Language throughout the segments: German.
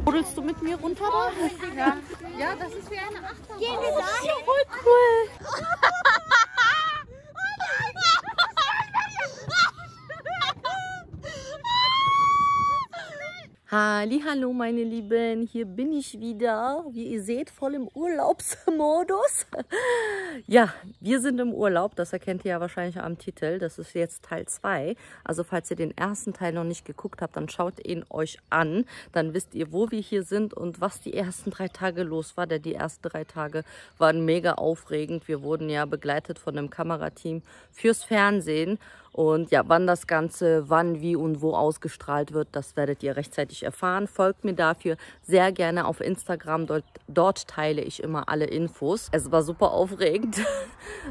Rodelst du mit mir runter? Ja. Ja, das ist wie eine Achterbahn. Gehen wir da hin? Voll cool. Hallo meine Lieben, hier bin ich wieder, wie ihr seht, voll im Urlaubsmodus. Ja, wir sind im Urlaub, das erkennt ihr ja wahrscheinlich am Titel, das ist jetzt Teil 2. Also falls ihr den ersten Teil noch nicht geguckt habt, dann schaut ihn euch an, dann wisst ihr, wo wir hier sind und was die ersten 3 Tage los war, denn die ersten 3 Tage waren mega aufregend. Wir wurden ja begleitet von einem Kamerateam fürs Fernsehen. Und ja, wann das Ganze, wann, wie und wo ausgestrahlt wird, das werdet ihr rechtzeitig erfahren. Folgt mir dafür sehr gerne auf Instagram. Dort teile ich immer alle Infos. Es war super aufregend.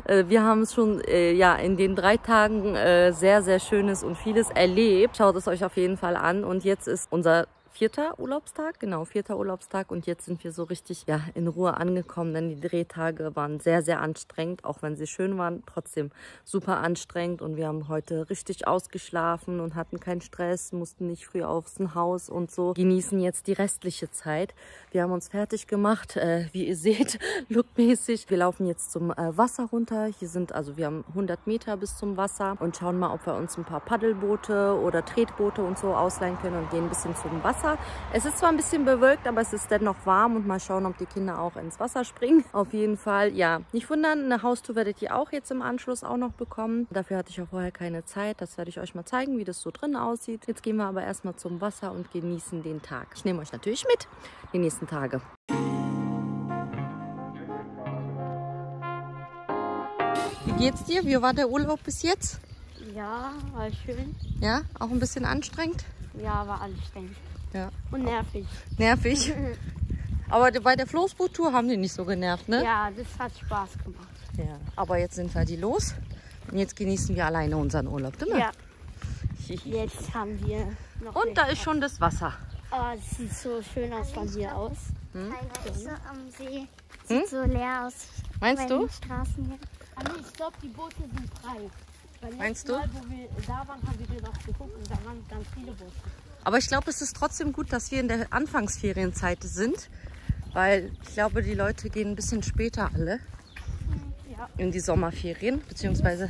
Wir haben schon ja, in den 3 Tagen sehr, sehr Schönes und vieles erlebt. Schaut es euch auf jeden Fall an. Und jetzt ist unser 4. Urlaubstag, genau, 4. Urlaubstag und jetzt sind wir so richtig ja, in Ruhe angekommen, denn die Drehtage waren sehr, sehr anstrengend, auch wenn sie schön waren, trotzdem super anstrengend und wir haben heute richtig ausgeschlafen und hatten keinen Stress, mussten nicht früh aufs Haus und so, genießen jetzt die restliche Zeit. Wir haben uns fertig gemacht, wie ihr seht, lookmäßig. Wir laufen jetzt zum Wasser runter, hier sind, also wir haben 100 Meter bis zum Wasser und schauen mal, ob wir uns ein paar Paddelboote oder Tretboote und so ausleihen können und gehen ein bisschen zum Wasser. Es ist zwar ein bisschen bewölkt, aber es ist dennoch warm und mal schauen, ob die Kinder auch ins Wasser springen. Auf jeden Fall, ja, nicht wundern, eine Haustour werdet ihr auch jetzt im Anschluss auch noch bekommen. Dafür hatte ich auch vorher keine Zeit. Das werde ich euch mal zeigen, wie das so drin aussieht. Jetzt gehen wir aber erstmal zum Wasser und genießen den Tag. Ich nehme euch natürlich mit die nächsten Tage. Wie geht's dir? Wie war der Urlaub bis jetzt? Ja, war schön. Ja, auch ein bisschen anstrengend? Ja, war anstrengend. Ja. Und nervig. Nervig? Aber bei der Floßboot-Tour haben die nicht so genervt, ne? Ja, das hat Spaß gemacht. Ja. Aber jetzt sind wir die los und jetzt genießen wir alleine unseren Urlaub, ne? Ja. Jetzt haben wir noch. Und da ist schon das Wasser. Oh, es sieht so schön aus von hier aus. Keiner ist so am See. Sieht so leer aus. Meinst du? Straßen hier. Also ich glaube, die Boote sind frei. Weil Meinst Mal, wo wir da waren, haben wir noch geguckt und da waren ganz viele Boote. Aber ich glaube, es ist trotzdem gut, dass wir in der Anfangsferienzeit sind, weil ich glaube, die Leute gehen ein bisschen später alle in die Sommerferien, beziehungsweise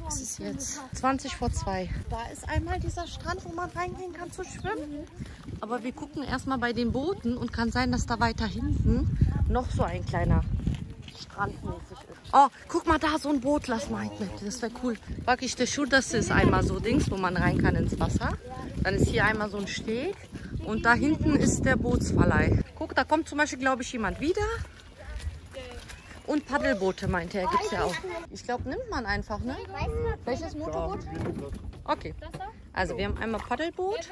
es ist jetzt 20 vor 2. Da ist einmal dieser Strand, wo man reingehen kann zu schwimmen. Aber wir gucken erstmal bei den Booten und kann sein, dass da weiter hinten noch so ein kleiner strandmäßig ist. Oh, guck mal da, so ein Boot, lass mal mit. Das wäre cool. Praktisch der Schuh, das ist einmal so Dings, wo man rein kann ins Wasser. Dann ist hier einmal so ein Steg und da hinten ist der Bootsverleih. Guck, da kommt zum Beispiel, glaube ich, jemand wieder. Und Paddelboote, meinte er, gibt es ja auch. Ich glaube, nimmt man einfach, ne? Welches Motorboot? Okay. Also wir haben einmal Paddelboot,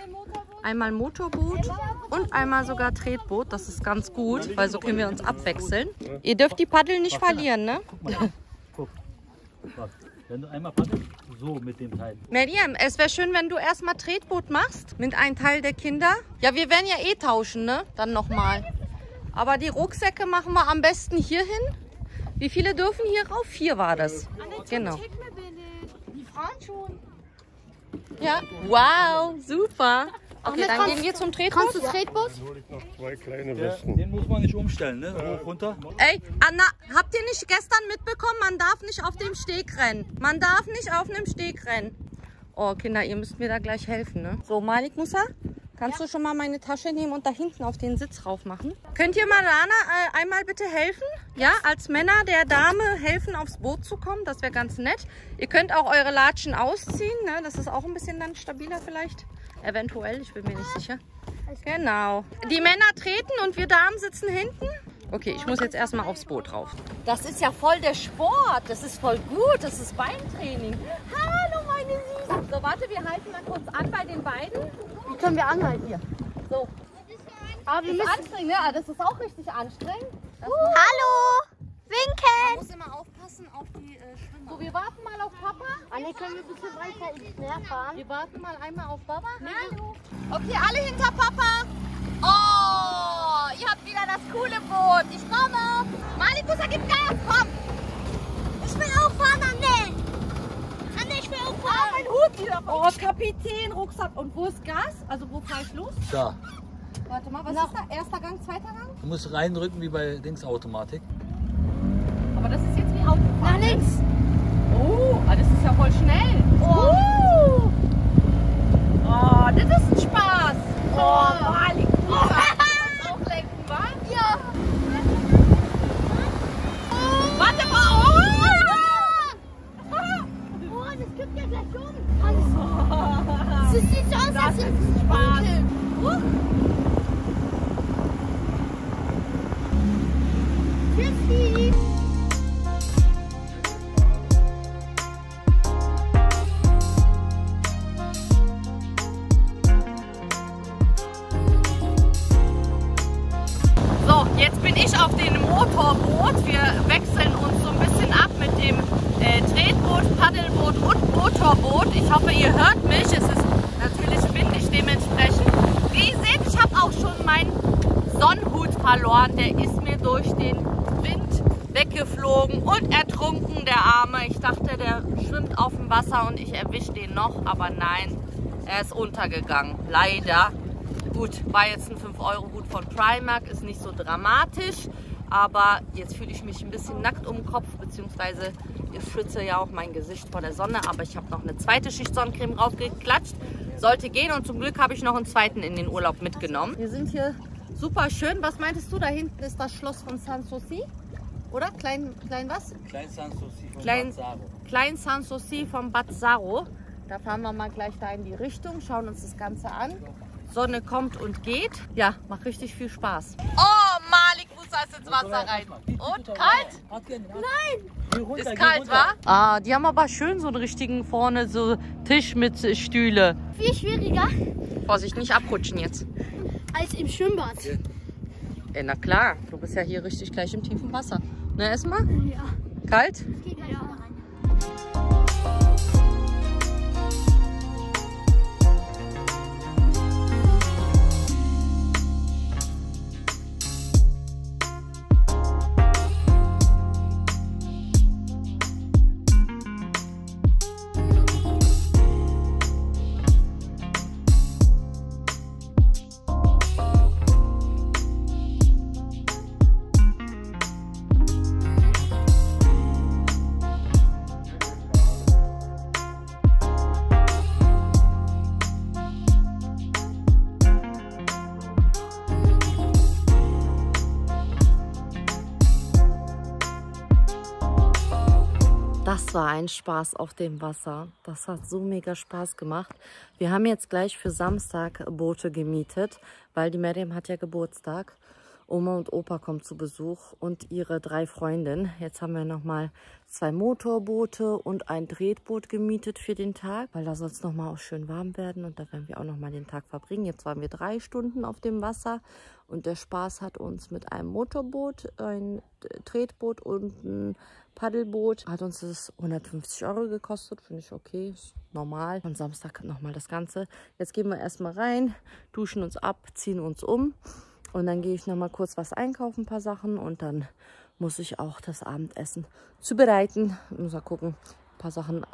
einmal Motorboot und einmal sogar Tretboot. Das ist ganz gut, weil so können wir uns abwechseln. Ihr dürft die Paddel nicht verlieren, ne? Guck. Wenn du einmal paddelst, so mit dem Teil. Miriam, es wäre schön, wenn du erstmal Tretboot machst mit einem Teil der Kinder. Ja, wir werden ja eh tauschen, ne? Dann nochmal. Aber die Rucksäcke machen wir am besten hier hin. Wie viele dürfen hier rauf? 4 war das. Genau. Die fahren schon. Ja, wow, super. Okay, dann gehen wir zum Tretboot. Kannst du Tretboot? Hol ich noch 2 kleine Westen. Den muss man nicht umstellen, ne? Hoch, runter. Ey, Anna, habt ihr nicht gestern mitbekommen, man darf nicht auf dem Steg rennen. Man darf nicht auf einem Steg rennen. Oh, Kinder, ihr müsst mir da gleich helfen, ne? So, Malik Musa, kannst du schon mal meine Tasche nehmen und da hinten auf den Sitz rauf machen? Könnt ihr Marana einmal bitte helfen? Ja, als Männer der Dame helfen, aufs Boot zu kommen. Das wäre ganz nett. Ihr könnt auch eure Latschen ausziehen, ne? Das ist auch ein bisschen dann stabiler vielleicht. Eventuell, ich bin mir nicht sicher. Genau. Die Männer treten und wir Damen sitzen hinten. Okay, ich muss jetzt erstmal aufs Boot rauf. Das ist ja voll der Sport. Das ist voll gut. Das ist Beintraining. Hallo, meine Süßen. So, warte, wir halten mal kurz an bei den beiden. Wie können wir anhalten hier? So. Aber wir Das ist müssen. anstrengend, ne? Das ist auch richtig anstrengend. Hallo! Winken! Man muss immer aufpassen auf die Schwimmer. So, wir warten mal auf Papa. Anne, können wir ein bisschen weiter ins Meer fahren? Wir warten mal einmal auf Baba. Hallo. Okay, alle hinter Papa. Oh, ihr habt wieder das coole Boot. Ich komme. Malikusa, gib Gas, komm. Ich will auch fahren, Anne! Anne, ich will auch fahren! Mein Hut wieder. Oh, Kapitän, Rucksack. Und wo ist Gas? Also wo fahre ich los? Da. Warte mal, was ist da? Erster Gang, zweiter Gang? Du musst reindrücken wie bei Dingsautomatik. Aber das ist jetzt wie Autofahren. Nach links. Oh, das ist ja voll schnell. Oh, das ist ein Spaß. Oh, Malik. Du kannst auch lenken, wa? Ja. Warte mal. Oh, das kippt ja gleich um. Das sieht so aus, als Das ist ist Spaß. Tschüssi. So, jetzt bin ich auf dem Motorboot. Wir wechseln uns so ein bisschen ab mit dem Tretboot, Paddelboot und Motorboot. Ich hoffe, ihr hört mich. Es ist natürlich windig dementsprechend. Wie ihr seht, ich habe auch schon meinen Sonnenhut verloren. Der ist mir durch den Wind weggeflogen und ertrunken, der Arme. Ich dachte, der schwimmt auf dem Wasser und ich erwische den noch, aber nein, er ist untergegangen. Leider. Gut, war jetzt ein 5-Euro-Hut von Primark, ist nicht so dramatisch, aber jetzt fühle ich mich ein bisschen nackt um den Kopf, beziehungsweise ich schütze ja auch mein Gesicht vor der Sonne, aber ich habe noch eine zweite Schicht Sonnencreme draufgeklatscht. Sollte gehen und zum Glück habe ich noch einen zweiten in den Urlaub mitgenommen. Wir sind hier super schön. Was meintest du? Da hinten ist das Schloss von Sanssouci, oder? Klein was? Klein Sanssouci von Klein- Bad Saro. Klein Sanssouci von Bad Saro. Da fahren wir mal gleich da in die Richtung, schauen uns das Ganze an. Sonne kommt und geht. Ja, macht richtig viel Spaß. Oh, Malik muss erst ins Wasser rein. Und kalt? Nein. Ist kalt, wa? Ah, die haben aber schön so einen richtigen vorne so Tisch mit Stühle. Viel schwieriger Vorsicht, nicht abrutschen jetzt. als im Schwimmbad. Na klar, du bist ja hier richtig gleich im tiefen Wasser. Ne, erstmal? Ja. Kalt? Geht gleich wieder rein. Das war ein Spaß auf dem Wasser. Das hat so mega Spaß gemacht. Wir haben jetzt gleich für Samstag Boote gemietet, weil die Miriam hat ja Geburtstag. Oma und Opa kommen zu Besuch und ihre 3 Freundinnen. Jetzt haben wir nochmal 2 Motorboote und ein Tretboot gemietet für den Tag, weil da soll es nochmal auch schön warm werden und da werden wir auch nochmal den Tag verbringen. Jetzt waren wir 3 Stunden auf dem Wasser und der Spaß hat uns mit einem Motorboot, ein Tretboot und ein Paddelboot. Hat uns das 150 € gekostet, finde ich okay, ist normal. Und Samstag nochmal das Ganze. Jetzt gehen wir erstmal rein, duschen uns ab, ziehen uns um. Und dann gehe ich noch mal kurz was einkaufen, ein paar Sachen. Und dann muss ich auch das Abendessen zubereiten. Muss mal gucken, ein paar Sachen.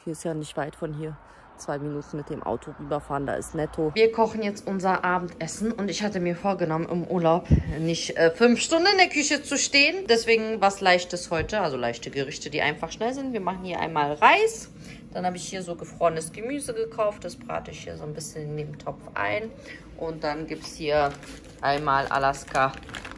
Hier ist ja nicht weit von hier. 2 Minuten mit dem Auto rüberfahren, da ist netto. Wir kochen jetzt unser Abendessen. Und ich hatte mir vorgenommen, im Urlaub nicht 5 Stunden in der Küche zu stehen. Deswegen was Leichtes heute. Also leichte Gerichte, die einfach schnell sind. Wir machen hier einmal Reis. Dann habe ich hier so gefrorenes Gemüse gekauft. Das brate ich hier so ein bisschen in den Topf ein. Und dann gibt es hier einmal Alaska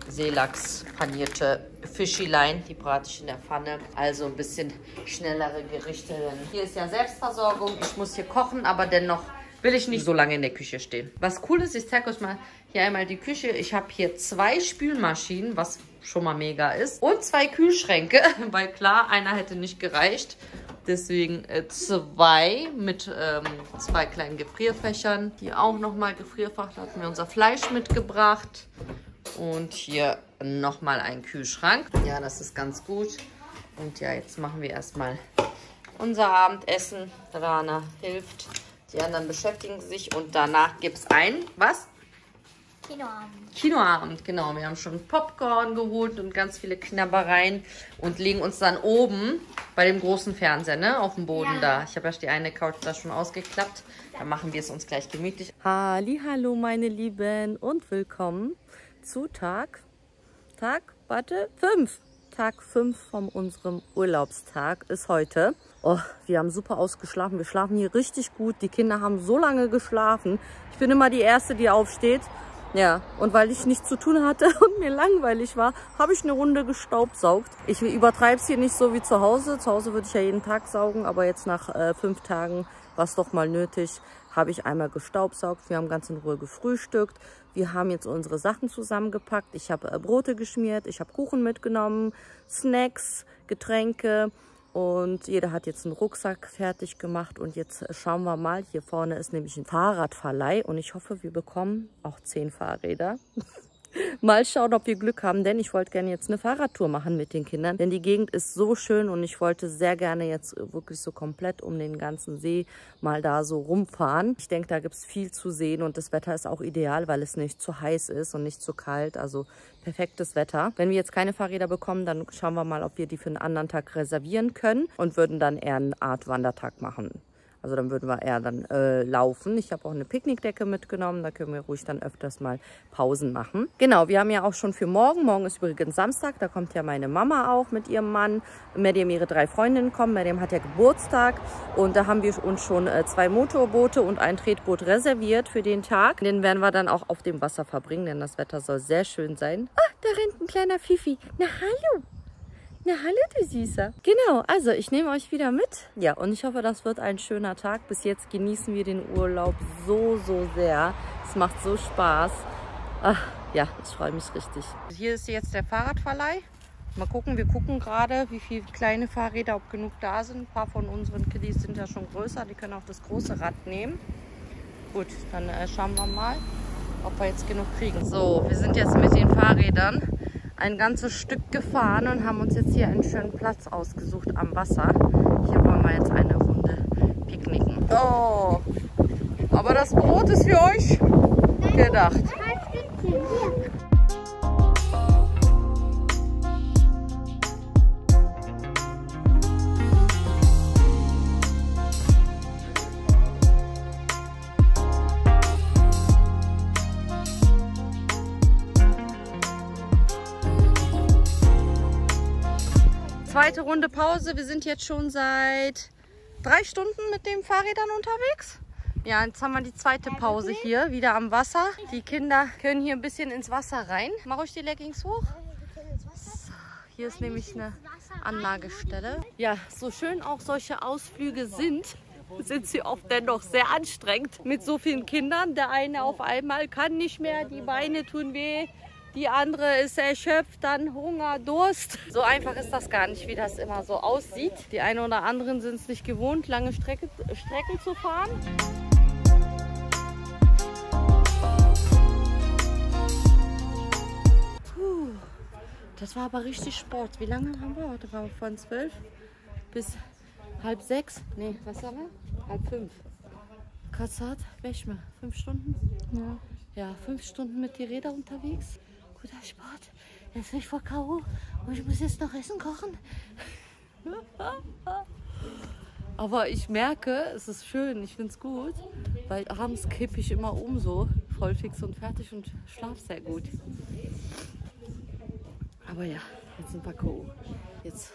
Seelachs panierte Fischilein. Die brate ich in der Pfanne. Also ein bisschen schnellere Gerichte. Denn hier ist ja Selbstversorgung. Ich muss hier kochen, aber dennoch will ich nicht so lange in der Küche stehen. Was cool ist, ich zeige euch mal hier einmal die Küche. Ich habe hier 2 Spülmaschinen, was schon mal mega ist. Und 2 Kühlschränke, weil klar, einer hätte nicht gereicht. Deswegen 2 mit 2 kleinen Gefrierfächern. Hier auch nochmal Gefrierfach. Da hatten wir unser Fleisch mitgebracht. Und hier nochmal ein Kühlschrank. Ja, das ist ganz gut. Und ja, jetzt machen wir erstmal unser Abendessen. Rana hilft. Die anderen beschäftigen sich. Und danach gibt es ein, was? Kinoabend. Kinoabend, genau. Wir haben schon Popcorn geholt und ganz viele Knabbereien und legen uns dann oben bei dem großen Fernseher, ne, auf dem Boden da. Ich habe ja die eine Couch da schon ausgeklappt. Dann machen wir es uns gleich gemütlich. Hallo meine Lieben und willkommen zu Tag 5 von unserem Urlaubstag ist heute. Oh, wir haben super ausgeschlafen. Wir schlafen hier richtig gut. Die Kinder haben so lange geschlafen. Ich bin immer die Erste, die aufsteht. Ja, und weil ich nichts zu tun hatte und mir langweilig war, habe ich eine Runde gestaubsaugt. Ich übertreibe es hier nicht so wie zu Hause. Zu Hause würde ich ja jeden Tag saugen, aber jetzt nach 5 Tagen war es doch mal nötig, habe ich einmal gestaubsaugt. Wir haben ganz in Ruhe gefrühstückt. Wir haben jetzt unsere Sachen zusammengepackt. Ich habe Brote geschmiert, ich habe Kuchen mitgenommen, Snacks, Getränke. Und jeder hat jetzt einen Rucksack fertig gemacht und jetzt schauen wir mal. Hier vorne ist nämlich ein Fahrradverleih und ich hoffe, wir bekommen auch 10 Fahrräder. Mal schauen, ob wir Glück haben, denn ich wollte gerne jetzt eine Fahrradtour machen mit den Kindern. Denn die Gegend ist so schön und ich wollte sehr gerne jetzt wirklich so komplett um den ganzen See mal da so rumfahren. Ich denke, da gibt es viel zu sehen und das Wetter ist auch ideal, weil es nicht zu heiß ist und nicht zu kalt. Also perfektes Wetter. Wenn wir jetzt keine Fahrräder bekommen, dann schauen wir mal, ob wir die für einen anderen Tag reservieren können und würden dann eher eine Art Wandertag machen. Also dann würden wir eher dann laufen. Ich habe auch eine Picknickdecke mitgenommen. Da können wir ruhig dann öfters mal Pausen machen. Genau, wir haben ja auch schon für morgen. Morgen ist übrigens Samstag. Da kommt ja meine Mama auch mit ihrem Mann. Meriam, ihre 3 Freundinnen kommen. Meriam hat ja Geburtstag. Und da haben wir uns schon 2 Motorboote und ein Tretboot reserviert für den Tag. Den werden wir dann auch auf dem Wasser verbringen, denn das Wetter soll sehr schön sein. Ah, da rennt ein kleiner Fifi. Na, hallo. Na, hallo, du Süßer. Genau, also ich nehme euch wieder mit. Ja, und ich hoffe, das wird ein schöner Tag. Bis jetzt genießen wir den Urlaub so sehr. Es macht so Spaß. Ach, ja, ich freue mich richtig. Hier ist jetzt der Fahrradverleih. Mal gucken, wir gucken gerade, wie viele kleine Fahrräder, ob genug da sind. Ein paar von unseren Kiddies sind ja schon größer. Die können auch das große Rad nehmen. Gut, dann schauen wir mal, ob wir jetzt genug kriegen. So, wir sind jetzt mit den Fahrrädern ein ganzes Stück gefahren und haben uns jetzt hier einen schönen Platz ausgesucht am Wasser. Hier wollen wir jetzt eine Runde picknicken. Oh, aber das Brot ist für euch gedacht. Zweite Runde Pause. Wir sind jetzt schon seit 3 Stunden mit den Fahrrädern unterwegs. Ja, jetzt haben wir die zweite Pause hier, wieder am Wasser. Die Kinder können hier ein bisschen ins Wasser rein. Mach euch die Leggings hoch. So, hier ist nämlich eine Anlagestelle. Ja, so schön auch solche Ausflüge sind sie oft dennoch sehr anstrengend mit so vielen Kindern. Der eine auf einmal kann nicht mehr, die Beine tun weh. Die andere ist erschöpft, dann Hunger, Durst. So einfach ist das gar nicht, wie das immer so aussieht. Die einen oder anderen sind es nicht gewohnt, lange Strecken zu fahren. Puh, das war aber richtig Sport. Wie lange haben wir heute? Waren wir von 12 bis 5:30? Nee, was haben wir? 4:30. Katzart, welche 5 Stunden? Ja. Ja, 5 Stunden mit den Rädern unterwegs. Guter Sport. Jetzt bin ich vor K.O. und ich muss jetzt noch Essen kochen. Aber ich merke, es ist schön, ich finde es gut, weil abends kippe ich immer um so, voll fix und fertig und schlafe sehr gut. Aber ja, jetzt sind wir K.O. Jetzt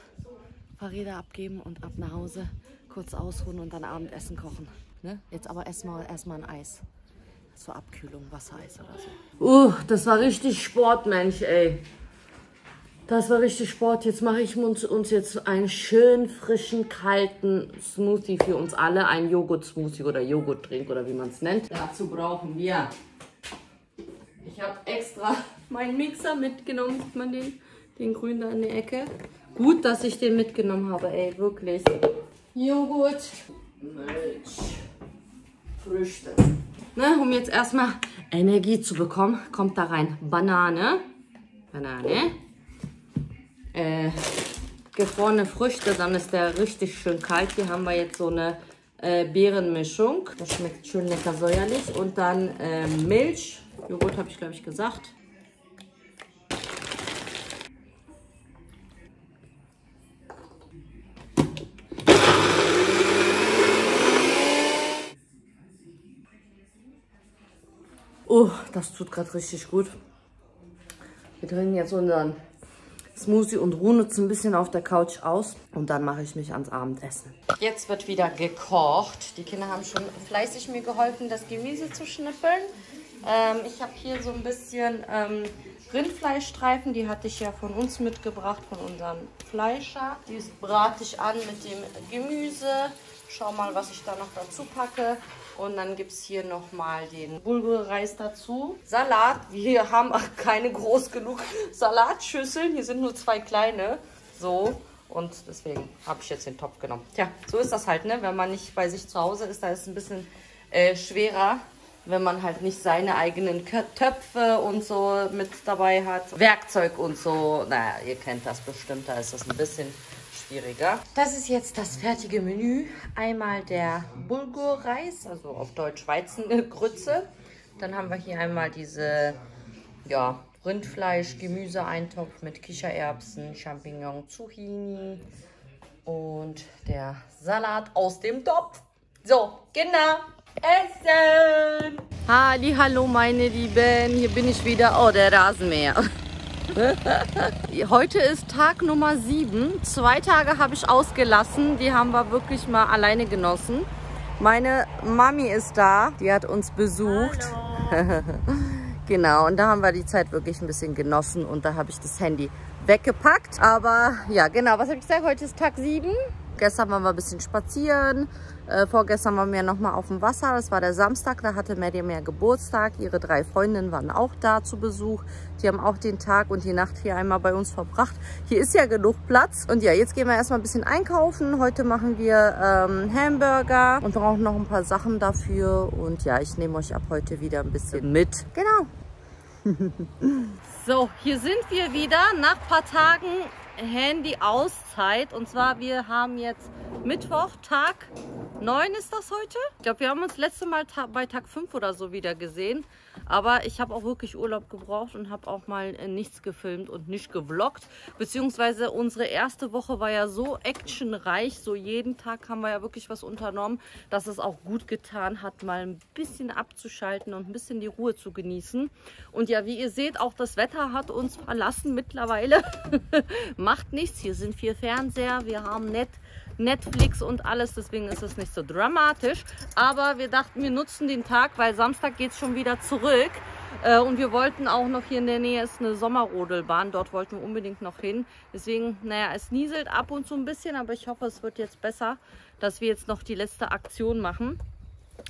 Fahrräder abgeben und ab nach Hause, kurz ausruhen und dann Abendessen kochen. Ne? Jetzt aber erstmal ein Eis. Zur Abkühlung, Wassereis oder so. Das war richtig Sport, Mensch, ey. Das war richtig Sport. Jetzt mache ich uns jetzt einen schönen, frischen, kalten Smoothie für uns alle. Ein Joghurt-Smoothie oder Joghurt-Drink oder wie man es nennt. Dazu brauchen wir... Ich habe extra meinen Mixer mitgenommen. Sieht man den grünen da in der Ecke. Gut, dass ich den mitgenommen habe, ey, wirklich. Joghurt, Milch, Früchte. Ne, um jetzt erstmal Energie zu bekommen, kommt da rein Banane, gefrorene Früchte, dann ist der richtig schön kalt. Hier haben wir jetzt so eine Beerenmischung. Das schmeckt schön lecker säuerlich. Und dann Milch. Joghurt habe ich, glaube ich, gesagt. Oh, das tut gerade richtig gut. Wir trinken jetzt unseren Smoothie und ruhen uns ein bisschen auf der Couch aus. Und dann mache ich mich ans Abendessen. Jetzt wird wieder gekocht. Die Kinder haben schon fleißig mir geholfen, das Gemüse zu schnippeln. Ich habe hier so ein bisschen Rindfleischstreifen. Die hatte ich ja von uns mitgebracht, von unserem Fleischer. Die brate ich an mit dem Gemüse. Schau mal, was ich da noch dazu packe. Und dann gibt es hier nochmal den Bulgurreis dazu. Salat. Wir haben keine groß genug Salatschüsseln. Hier sind nur 2 kleine. So. Und deswegen habe ich jetzt den Topf genommen. Tja, so ist das halt, ne? Wenn man nicht bei sich zu Hause ist, da ist es ein bisschen schwerer, wenn man halt nicht seine eigenen Töpfe und so mit dabei hat. Werkzeug und so. Naja, ihr kennt das bestimmt. Da ist das ein bisschen schwieriger. Das ist jetzt das fertige Menü. Einmal der Bulgurreis, also auf Deutsch Weizengrütze. Dann haben wir hier einmal diese Rindfleisch-Gemüse-Eintopf mit Kichererbsen, Champignon, Zucchini und der Salat aus dem Topf. So, Kinder, essen! Hallo meine Lieben, hier bin ich wieder. Oh, der Rasenmäher. Heute ist Tag Nummer 7. 2 Tage habe ich ausgelassen. Die haben wir wirklich mal alleine genossen. Meine Mami ist da. Die hat uns besucht. Genau, und da haben wir die Zeit wirklich ein bisschen genossen. Und da habe ich das Handy weggepackt. Aber ja, genau. Was habe ich gesagt? Heute ist Tag 7. Gestern waren wir ein bisschen spazieren. Vorgestern waren wir nochmal auf dem Wasser. Das war der Samstag. Da hatte Maddie mehr Geburtstag. Ihre 3 Freundinnen waren auch da zu Besuch. Die haben auch den Tag und die Nacht hier einmal bei uns verbracht. Hier ist ja genug Platz. Und ja, jetzt gehen wir erstmal ein bisschen einkaufen. Heute machen wir Hamburger und brauchen noch ein paar Sachen dafür. Und ja, ich nehme euch ab heute wieder ein bisschen mit. Genau. So, hier sind wir wieder nach ein paar Tagen Handy-Auszeit. Und zwar, wir haben jetzt Mittwoch, Tag 9 ist das heute. Ich glaube, wir haben uns letzte Mal bei Tag 5 oder so wieder gesehen. Aber ich habe auch wirklich Urlaub gebraucht und habe auch mal nichts gefilmt und nicht gevloggt. Beziehungsweise unsere erste Woche war ja so actionreich. So jeden Tag haben wir ja wirklich was unternommen, dass es auch gut getan hat, mal ein bisschen abzuschalten und ein bisschen die Ruhe zu genießen. Und ja, wie ihr seht, auch das Wetter hat uns verlassen mittlerweile. Macht nichts. Hier sind 4 Fernseher. Wir haben Netflix und alles, deswegen ist es nicht so dramatisch. Aber wir dachten, wir nutzen den Tag, weil Samstag geht es schon wieder zurück. Und wir wollten auch noch, hier in der Nähe ist eine Sommerrodelbahn, dort wollten wir unbedingt noch hin. Deswegen, naja, es nieselt ab und zu ein bisschen, aber ich hoffe, es wird jetzt besser, dass wir jetzt noch die letzte Aktion machen.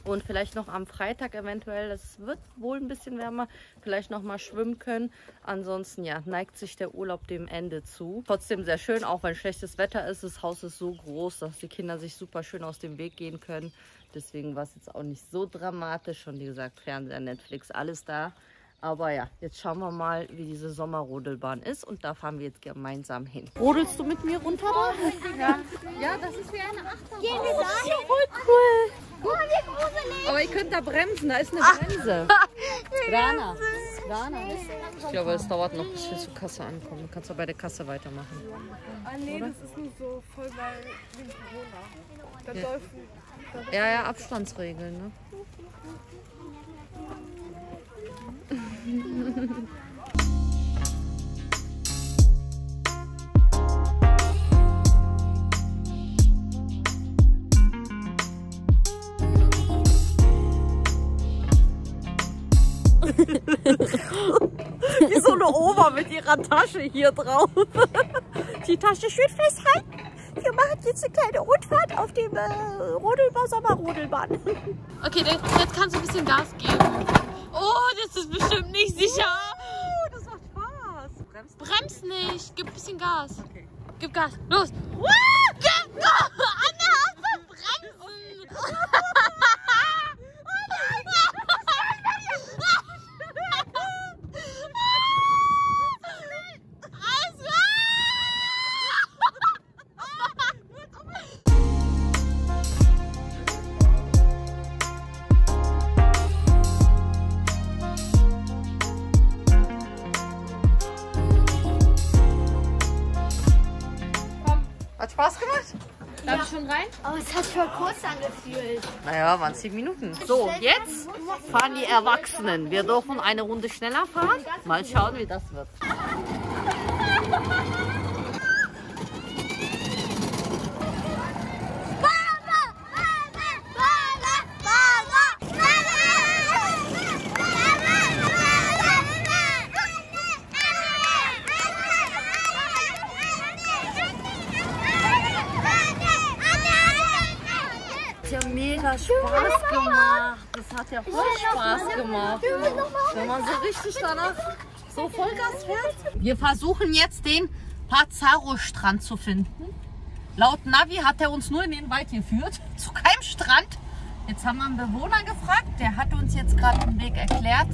Und vielleicht noch am Freitag eventuell, es wird wohl ein bisschen wärmer, vielleicht noch mal schwimmen können. Ansonsten ja, neigt sich der Urlaub dem Ende zu. Trotzdem sehr schön, auch wenn schlechtes Wetter ist. Das Haus ist so groß, dass die Kinder sich super schön aus dem Weg gehen können. Deswegen war es jetzt auch nicht so dramatisch. Und wie gesagt, Fernseher, Netflix, alles da. Aber ja, jetzt schauen wir mal, wie diese Sommerrodelbahn ist. Und da fahren wir jetzt gemeinsam hin. Rodelst du mit mir runter? Ja. Ja, das ist wie eine Achterbahn. Gehen wir da hin? Voll cool. Oh, wie gruselig. Aber ihr könnt da bremsen, da ist eine Bremse. Rana. Ich glaube, es dauert noch, bis wir zur Kasse ankommen. Du kannst ja bei der Kasse weitermachen. Ah, nee, das ist nur so voll wegen Corona. Da dürfen. Ja, Abstandsregeln, ne? Wie so eine Oma mit ihrer Tasche hier drauf. Die Tasche schön festhalten. Wir machen jetzt eine kleine Rundfahrt auf dem Sommerrodelbahn. Okay, jetzt kannst du ein bisschen Gas geben. Oh, das ist bestimmt nicht sicher. Oh, das macht Spaß. Bremst nicht. Gib ein bisschen Gas. Okay. Gib Gas. Los. Anne, hast du bremsen? Aber es hat schon kurz angefühlt. Naja, waren 10 Minuten. So, jetzt fahren die Erwachsenen. Wir dürfen eine Runde schneller fahren. Mal schauen, wie das wird. Mega Spaß gemacht. Das hat ja voll Spaß gemacht. Wenn man so richtig danach so Vollgas fährt. Wir versuchen jetzt den Pazarro-Strand zu finden. Laut Navi hat er uns nur in den Wald geführt, zu keinem Strand. Jetzt haben wir einen Bewohner gefragt, der hat uns jetzt gerade den Weg erklärt.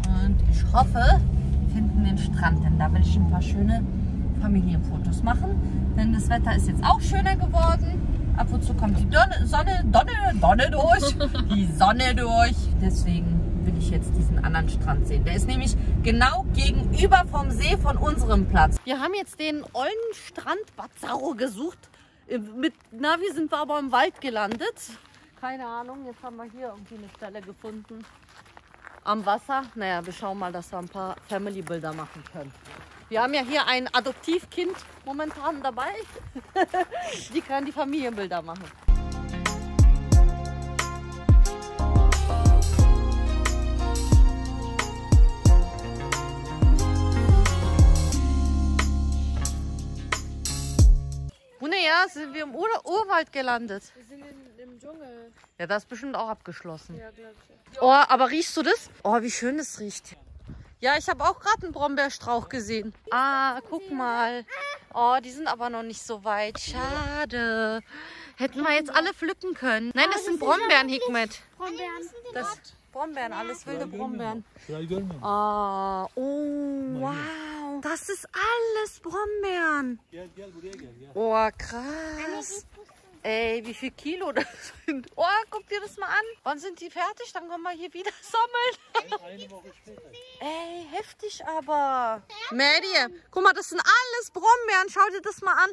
Und ich hoffe, wir finden den Strand, denn da will ich ein paar schöne Familienfotos machen. Denn das Wetter ist jetzt auch schöner geworden. Ab und zu kommt die Sonne durch. Die Sonne durch. Deswegen will ich jetzt diesen anderen Strand sehen. Der ist nämlich genau gegenüber vom See von unserem Platz. Wir haben jetzt den ollen Strand Pazarro gesucht. Mit Navi sind wir aber im Wald gelandet. Keine Ahnung, jetzt haben wir hier irgendwie eine Stelle gefunden. Am Wasser. Naja, wir schauen mal, dass wir ein paar Family-Bilder machen können. Wir haben ja hier ein Adoptivkind momentan dabei. Die kann die Familienbilder machen. Ja, sind wir im Urwald gelandet. Wir sind im Dschungel. Ja, das ist bestimmt auch abgeschlossen. Ja, glaube ich. Oh, aber riechst du das? Oh, wie schön das riecht. Ja, ich habe auch gerade einen Brombeerstrauch gesehen. Ah, guck mal. Oh, die sind aber noch nicht so weit. Schade. Hätten wir jetzt alle pflücken können. Nein, das sind Brombeeren, Hikmet. Das Brombeeren, alles wilde Brombeeren. Ah, oh, wow. Das ist alles Brombeeren. Oh, krass. Ey, wie viel Kilo das sind. Oh, guck dir das mal an. Wann sind die fertig? Dann können wir hier wieder sammeln. Eine Woche später. Ey, heftig aber. Maddie, guck mal, das sind alles Brombeeren. Schau dir das mal an.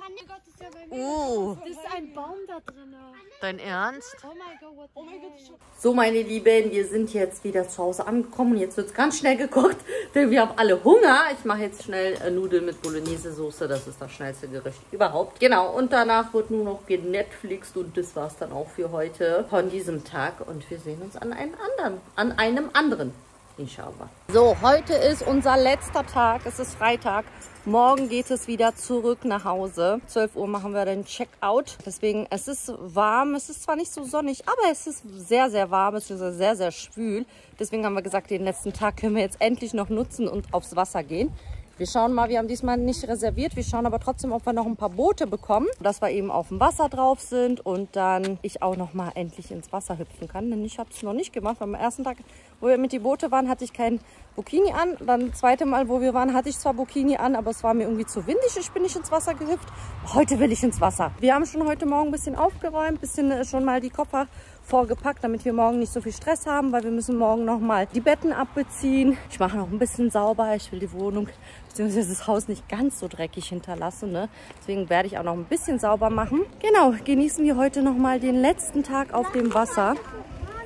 Das ist ein Baum da drin. Dein Ernst? Oh mein Gott, oh mein Gott. So, meine Lieben, wir sind jetzt wieder zu Hause angekommen. Jetzt wird es ganz schnell gekocht, denn wir haben alle Hunger. Ich mache jetzt schnell Nudeln mit Bolognese-Soße. Das ist das schnellste Gericht überhaupt. Genau, und danach wird nur noch genetflixt und das war es dann auch für heute von diesem Tag. Und wir sehen uns an einem anderen. Inshallah. So, heute ist unser letzter Tag. Es ist Freitag. Morgen geht es wieder zurück nach Hause. 12 Uhr machen wir den Checkout. Deswegen, es ist warm. Es ist zwar nicht so sonnig, aber es ist sehr, sehr warm. Es ist sehr, sehr schwül. Deswegen haben wir gesagt, den letzten Tag können wir jetzt endlich noch nutzen und aufs Wasser gehen. Wir schauen mal, wir haben diesmal nicht reserviert. Wir schauen aber trotzdem, ob wir noch ein paar Boote bekommen, dass wir eben auf dem Wasser drauf sind und dann ich auch noch mal endlich ins Wasser hüpfen kann. Denn ich habe es noch nicht gemacht. Am ersten Tag, wo wir mit die Boote waren, hatte ich kein Bikini an. Dann das zweite Mal, wo wir waren, hatte ich zwar Bikini an, aber es war mir irgendwie zu windig. Ich bin nicht ins Wasser gehüpft. Heute will ich ins Wasser. Wir haben schon heute Morgen ein bisschen aufgeräumt, ein bisschen schon mal die Koffer vorgepackt, damit wir morgen nicht so viel Stress haben, weil wir müssen morgen noch mal die Betten abbeziehen. Ich mache noch ein bisschen sauber. Ich will die Wohnung bzw. das Haus nicht ganz so dreckig hinterlassen. Ne? Deswegen werde ich auch noch ein bisschen sauber machen. Genau, genießen wir heute noch mal den letzten Tag auf dem Wasser.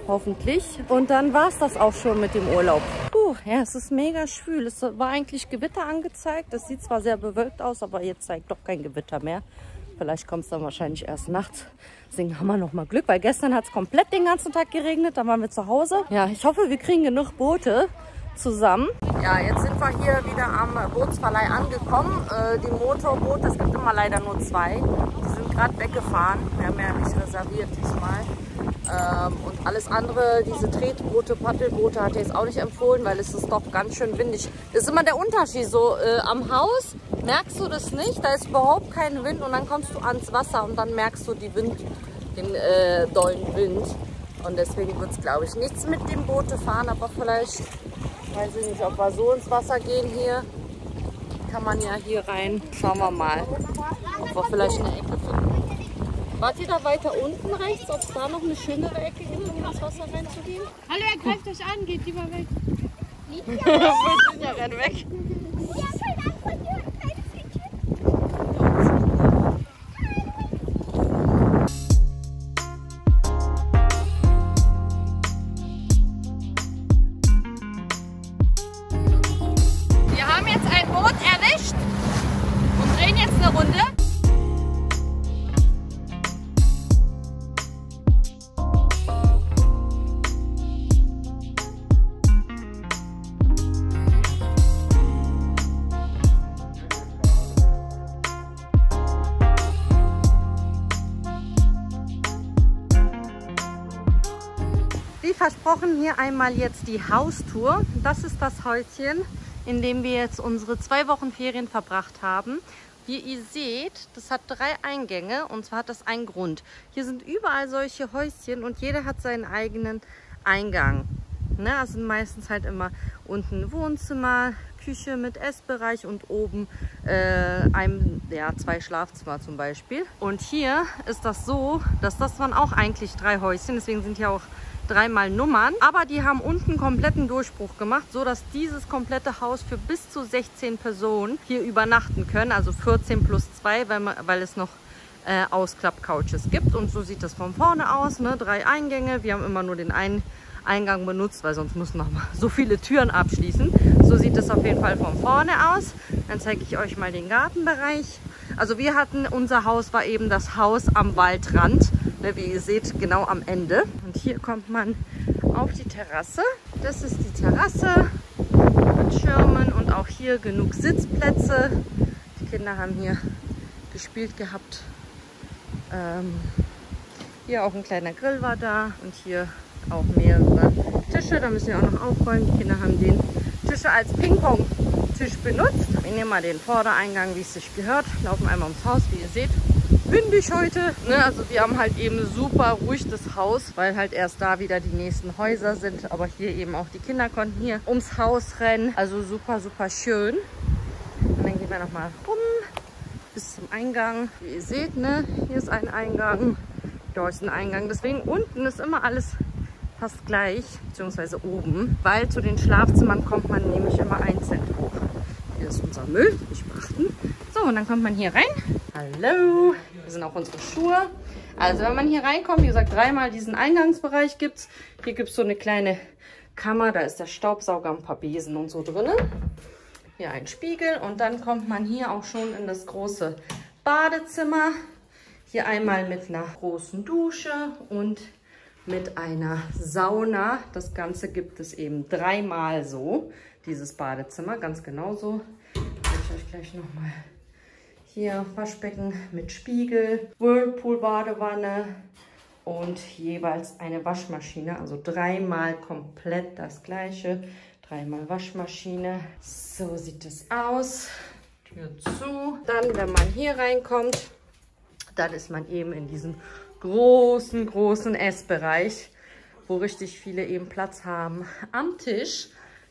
Hoffentlich. Und dann war es das auch schon mit dem Urlaub. Ja, es ist mega schwül. Es war eigentlich Gewitter angezeigt. Das sieht zwar sehr bewölkt aus, aber jetzt zeigt doch kein Gewitter mehr. Vielleicht kommt es dann wahrscheinlich erst nachts. Deswegen haben wir noch mal Glück, weil gestern hat es komplett den ganzen Tag geregnet. Dann waren wir zu Hause. Ja, ich hoffe, wir kriegen genug Boote zusammen. Ja, jetzt sind wir hier wieder am Bootsverleih angekommen. Die Motorboote, es gibt immer leider nur 2. Die sind gerade weggefahren. Wir haben ja nicht reserviert diesmal. Und alles andere, diese Tretboote, Paddelboote, hat er jetzt auch nicht empfohlen, weil es ist doch ganz schön windig. Das ist immer der Unterschied. So am Haus merkst du das nicht, da ist überhaupt kein Wind und dann kommst du ans Wasser und dann merkst du den dollen Wind. Und deswegen wird es, glaube ich, nichts mit dem Boote fahren, aber vielleicht, weiß ich nicht, ob wir so ins Wasser gehen hier. Kann man ja hier rein. Schauen wir mal, ob wir vielleicht eine Ecke finden. Wart ihr da weiter unten rechts, ob es da noch eine schönere Ecke gibt, um ins Wasser reinzugehen? Hallo, er greift euch an, geht lieber weg. Ja, renn weg. Wie versprochen, hier einmal jetzt die Haustour. Das ist das Häuschen, in dem wir jetzt unsere 2 Wochen Ferien verbracht haben. Wie ihr seht, das hat 3 Eingänge und zwar hat das einen Grund. Hier sind überall solche Häuschen und jeder hat seinen eigenen Eingang. Ne, das sind meistens halt immer unten Wohnzimmer, Küche mit Essbereich und oben 2 Schlafzimmer zum Beispiel. Und hier ist das so, dass das waren auch eigentlich 3 Häuschen, deswegen sind hier auch 3 mal Nummern. Aber die haben unten kompletten Durchbruch gemacht, so dass dieses komplette Haus für bis zu 16 Personen hier übernachten können. Also 14 plus 2, weil es noch Ausklapp-Couches gibt. Und so sieht das von vorne aus, ne? 3 Eingänge. Wir haben immer nur den einen Eingang benutzt, weil sonst müssen noch mal so viele Türen abschließen. So sieht es auf jeden Fall von vorne aus. Dann zeige ich euch mal den Gartenbereich. Also unser Haus war eben das Haus am Waldrand. Wie ihr seht, genau am Ende. Und hier kommt man auf die Terrasse. Das ist die Terrasse mit Schirmen und auch hier genug Sitzplätze. Die Kinder haben hier gespielt gehabt. Hier auch ein kleiner Grill war da und hier auch mehrere Tische. Da müssen wir auch noch aufräumen. Die Kinder haben den Tische als Ping-Pong-Tisch benutzt. Wir nehmen mal den Vordereingang, wie es sich gehört. Laufen einmal ums Haus, wie ihr seht. Windig heute. Ne? Also wir haben halt eben super ruhig das Haus, weil halt erst da wieder die nächsten Häuser sind. Aber hier eben auch die Kinder konnten hier ums Haus rennen. Also super, super schön. Und dann gehen wir nochmal rum bis zum Eingang. Wie ihr seht, ne? Hier ist ein Eingang. Da ist ein Eingang. Deswegen unten ist immer alles fast gleich, beziehungsweise oben, weil zu den Schlafzimmern kommt man nämlich immer einzeln hoch. Hier ist unser Müll, nicht beachten. So, und dann kommt man hier rein. Hallo, hier sind auch unsere Schuhe. Also wenn man hier reinkommt, wie gesagt, 3-mal diesen Eingangsbereich gibt es. Hier gibt es so eine kleine Kammer, da ist der Staubsauger, ein paar Besen und so drin. Hier ein Spiegel und dann kommt man hier auch schon in das große Badezimmer. Hier einmal mit einer großen Dusche und mit einer Sauna. Das Ganze gibt es eben 3-mal so, dieses Badezimmer, ganz genauso. Ich euch gleich nochmal hier Waschbecken mit Spiegel, Whirlpool-Badewanne und jeweils eine Waschmaschine. Also 3-mal komplett das gleiche, 3-mal Waschmaschine. So sieht es aus. Tür zu. Dann, wenn man hier reinkommt, dann ist man eben in diesem großen Essbereich, wo richtig viele eben Platz haben am Tisch.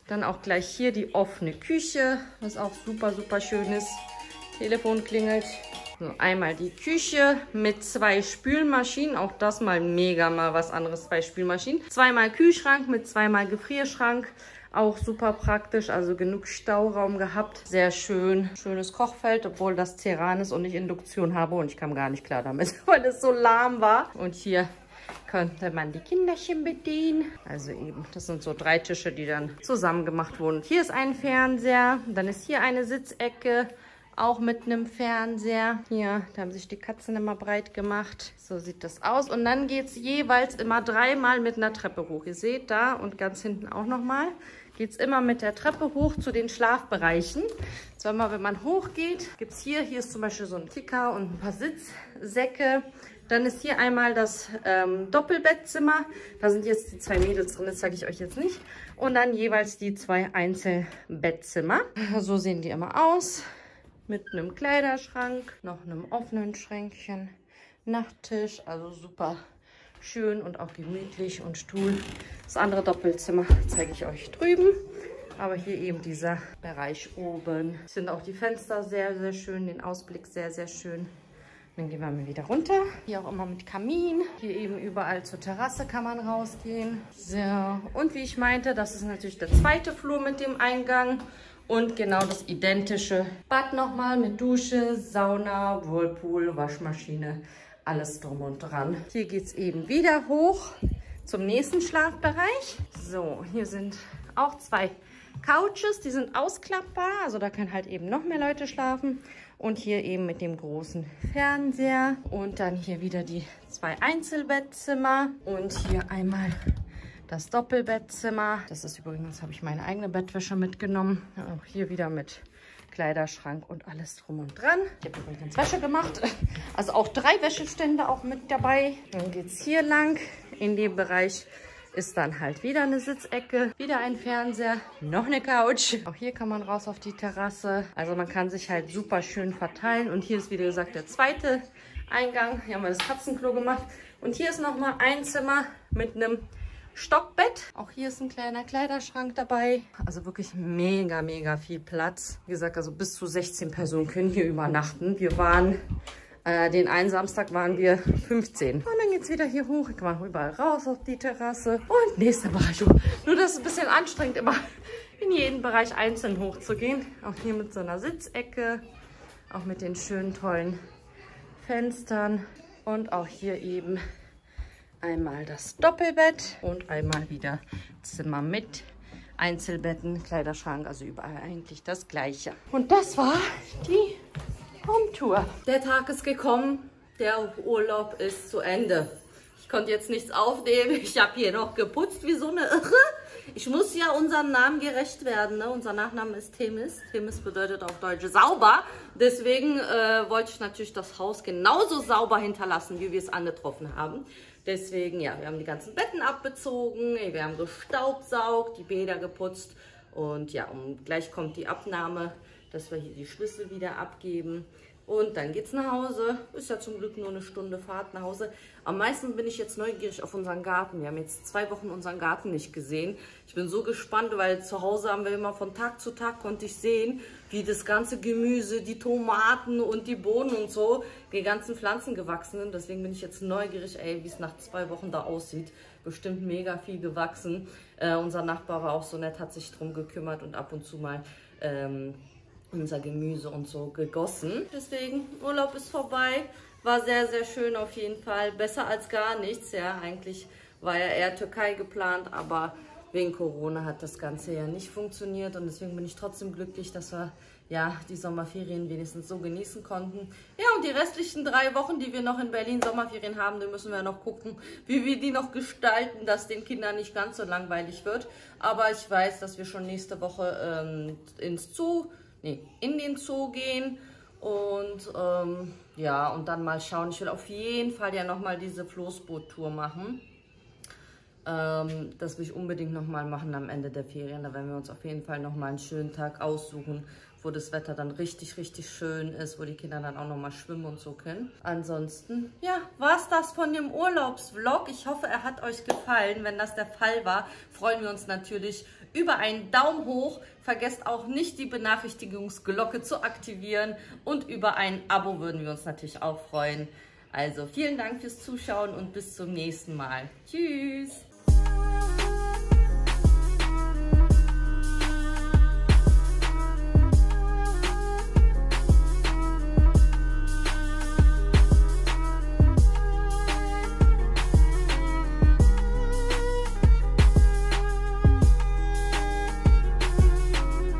Dann auch gleich hier die offene Küche, was auch super, super schön ist. Telefon klingelt. So, einmal die Küche mit 2 Spülmaschinen. Auch das mal mega mal was anderes, 2 Spülmaschinen. 2-mal Kühlschrank mit 2-mal Gefrierschrank. Auch super praktisch, also genug Stauraum gehabt. Sehr schön. Schönes Kochfeld, obwohl das Ceran ist und ich Induktion habe. Und ich kam gar nicht klar damit, weil es so lahm war. Und hier könnte man die Kinderchen bedienen. Also eben, das sind so 3 Tische, die dann zusammen gemacht wurden. Hier ist ein Fernseher. Dann ist hier eine Sitzecke, auch mit einem Fernseher. Hier, da haben sich die Katzen immer breit gemacht. So sieht das aus. Und dann geht es jeweils immer 3-mal mit einer Treppe hoch. Ihr seht da und ganz hinten auch nochmal. Geht es immer mit der Treppe hoch zu den Schlafbereichen. So, wenn man hochgeht, gibt es hier ist zum Beispiel so ein Ticker und ein paar Sitzsäcke. Dann ist hier einmal das Doppelbettzimmer. Da sind jetzt die 2 Mädels drin, das zeige ich euch jetzt nicht. Und dann jeweils die 2 Einzelbettzimmer. So sehen die immer aus. Mit einem Kleiderschrank, noch einem offenen Schränkchen, Nachttisch, also super schön und auch gemütlich und Stuhl. Das andere Doppelzimmer zeige ich euch drüben. Aber hier eben dieser Bereich oben. Sind auch die Fenster sehr, sehr schön, den Ausblick sehr, sehr schön. Dann gehen wir mal wieder runter. Hier auch immer mit Kamin. Hier eben überall zur Terrasse kann man rausgehen. So, und wie ich meinte, das ist natürlich der 2. Flur mit dem Eingang. Und genau das identische Bad nochmal mit Dusche, Sauna, Whirlpool, Waschmaschine, alles drum und dran. Hier geht es eben wieder hoch zum nächsten Schlafbereich. So, hier sind auch 2 Couches, die sind ausklappbar, also da können halt eben noch mehr Leute schlafen. Und hier eben mit dem großen Fernseher. Und dann hier wieder die 2 Einzelbettzimmer. Und hier einmal das Doppelbettzimmer. Das ist übrigens, habe ich meine eigene Bettwäsche mitgenommen. Auch hier wieder mit Kleiderschrank und alles drum und dran. Ich habe übrigens Wäsche gemacht. Also auch 3 Wäschestände auch mit dabei. Dann geht es hier lang in den Bereich ist dann halt wieder eine Sitzecke, wieder ein Fernseher, noch eine Couch. Auch hier kann man raus auf die Terrasse. Also man kann sich halt super schön verteilen. Und hier ist, wie gesagt, der zweite Eingang. Hier haben wir das Katzenklo gemacht. Und hier ist nochmal ein Zimmer mit einem Stockbett. Auch hier ist ein kleiner Kleiderschrank dabei. Also wirklich mega, mega viel Platz. Wie gesagt, also bis zu 16 Personen können hier übernachten. Wir waren, den einen Samstag waren wir 15. Und dann geht es wieder hier hoch. Ich kann man überall raus auf die Terrasse. Und nächster Bereich. Nur das ist ein bisschen anstrengend, immer in jeden Bereich einzeln hochzugehen. Auch hier mit so einer Sitzecke. Auch mit den schönen, tollen Fenstern. Und auch hier eben einmal das Doppelbett und einmal wieder Zimmer mit Einzelbetten, Kleiderschrank, also überall eigentlich das Gleiche. Und das war die Home-Tour. Der Tag ist gekommen, der Urlaub ist zu Ende. Ich konnte jetzt nichts aufnehmen, ich habe hier noch geputzt wie so eine Irre. Ich muss ja unserem Namen gerecht werden, ne? Unser Nachname ist Themis. Themis bedeutet auf Deutsch sauber. Deswegen wollte ich natürlich das Haus genauso sauber hinterlassen, wie wir es angetroffen haben. Deswegen, ja, wir haben die ganzen Betten abbezogen, wir haben gestaubsaugt, die Bäder geputzt. Und ja, gleich kommt die Abnahme, dass wir hier die Schlüssel wieder abgeben. Und dann geht's nach Hause. Ist ja zum Glück nur eine Stunde Fahrt nach Hause. Am meisten bin ich jetzt neugierig auf unseren Garten. Wir haben jetzt 2 Wochen unseren Garten nicht gesehen. Ich bin so gespannt, weil zu Hause haben wir immer von Tag zu Tag konnte ich sehen, wie das ganze Gemüse, die Tomaten und die Bohnen und so, die ganzen Pflanzen gewachsen sind. Deswegen bin ich jetzt neugierig, wie es nach 2 Wochen da aussieht. Bestimmt mega viel gewachsen. Unser Nachbar war auch so nett, hat sich drum gekümmert und ab und zu mal unser Gemüse und so gegossen. Deswegen, Urlaub ist vorbei. War sehr, sehr schön auf jeden Fall. Besser als gar nichts. Ja, eigentlich war ja eher Türkei geplant, aber wegen Corona hat das Ganze ja nicht funktioniert. Und deswegen bin ich trotzdem glücklich, dass wir ja die Sommerferien wenigstens so genießen konnten. Ja, und die restlichen 3 Wochen, die wir noch in Berlin Sommerferien haben, da müssen wir noch gucken, wie wir die noch gestalten, dass den Kindern nicht ganz so langweilig wird. Aber ich weiß, dass wir schon nächste Woche in den Zoo gehen und ja, und dann mal schauen. Ich will auf jeden Fall ja nochmal diese Floßboot-Tour machen. Das will ich unbedingt nochmal machen am Ende der Ferien. Da werden wir uns auf jeden Fall nochmal einen schönen Tag aussuchen, wo das Wetter dann richtig, richtig schön ist, wo die Kinder dann auch nochmal schwimmen und so können. Ansonsten, ja, war es das von dem Urlaubsvlog. Ich hoffe, er hat euch gefallen. Wenn das der Fall war, freuen wir uns natürlich über einen Daumen hoch. Vergesst auch nicht, die Benachrichtigungsglocke zu aktivieren. Und über ein Abo würden wir uns natürlich auch freuen. Also vielen Dank fürs Zuschauen und bis zum nächsten Mal. Tschüss!